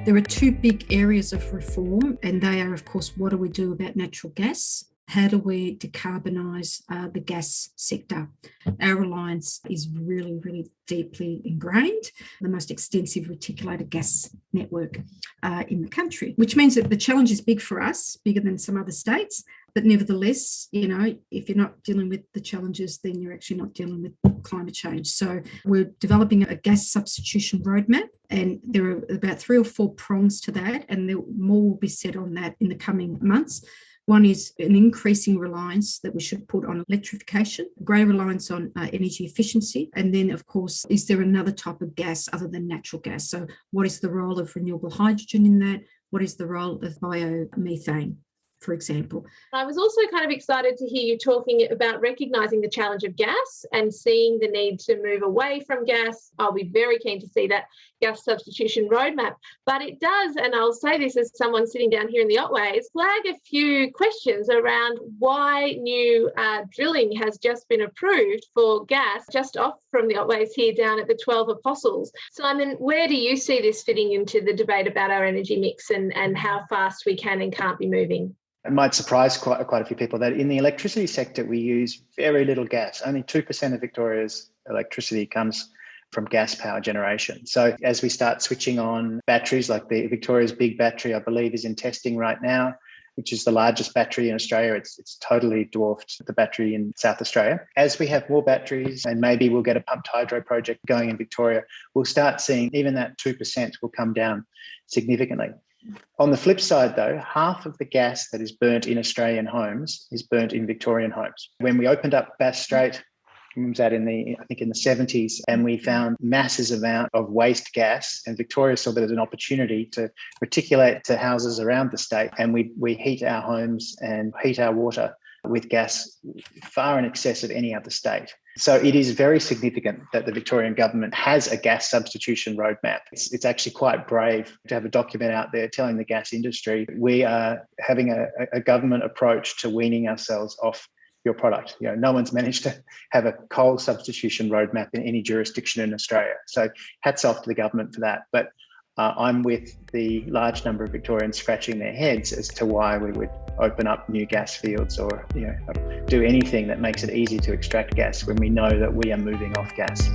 There are two big areas of reform, and they are, of course, what do we do about natural gas? How do we decarbonise the gas sector? Our reliance is really, really deeply ingrained, the most extensive reticulated gas network in the country, which means that the challenge is big for us, bigger than some other states. But nevertheless, if you're not dealing with the challenges, then you're actually not dealing with climate change. So we're developing a gas substitution roadmap, and there are about 3 or 4 prongs to that, and more will be said on that in the coming months. One is an increasing reliance that we should put on electrification, greater reliance on energy efficiency. And then, of course, is there another type of gas other than natural gas? So what is the role of renewable hydrogen in that? What is the role of biomethane, for example? I was also kind of excited to hear you talking about recognising the challenge of gas and seeing the need to move away from gas. I'll be very keen to see that gas substitution roadmap. But it does, and I'll say this as someone sitting down here in the Otways, flag a few questions around why new drilling has just been approved for gas just off from the Otways here down at the 12 Apostles. Simon, where do you see this fitting into the debate about our energy mix and how fast we can and can't be moving? It might surprise quite a few people that in the electricity sector, we use very little gas. Only 2% of Victoria's electricity comes from gas power generation. So as we start switching on batteries, like the Victoria's big battery, I believe, is in testing right now, which is the largest battery in Australia. It's totally dwarfed the battery in South Australia. As we have more batteries, and maybe we'll get a pumped hydro project going in Victoria, we'll start seeing even that 2% will come down significantly. On the flip side, though, half of the gas that is burnt in Australian homes is burnt in Victorian homes. When we opened up Bass Strait, it was out in the 70s, and we found massive amount of waste gas, and Victoria saw that as an opportunity to reticulate to houses around the state, and we heat our homes and heat our water with gas far in excess of any other state. So it is very significant that the Victorian government has a gas substitution roadmap. It's actually quite brave to have a document out there telling the gas industry we are having a government approach to weaning ourselves off your product. No one's managed to have a coal substitution roadmap in any jurisdiction in Australia. So hats off to the government for that. But I'm with the large number of Victorians scratching their heads as to why we would open up new gas fields or do anything that makes it easy to extract gas when we know that we are moving off gas.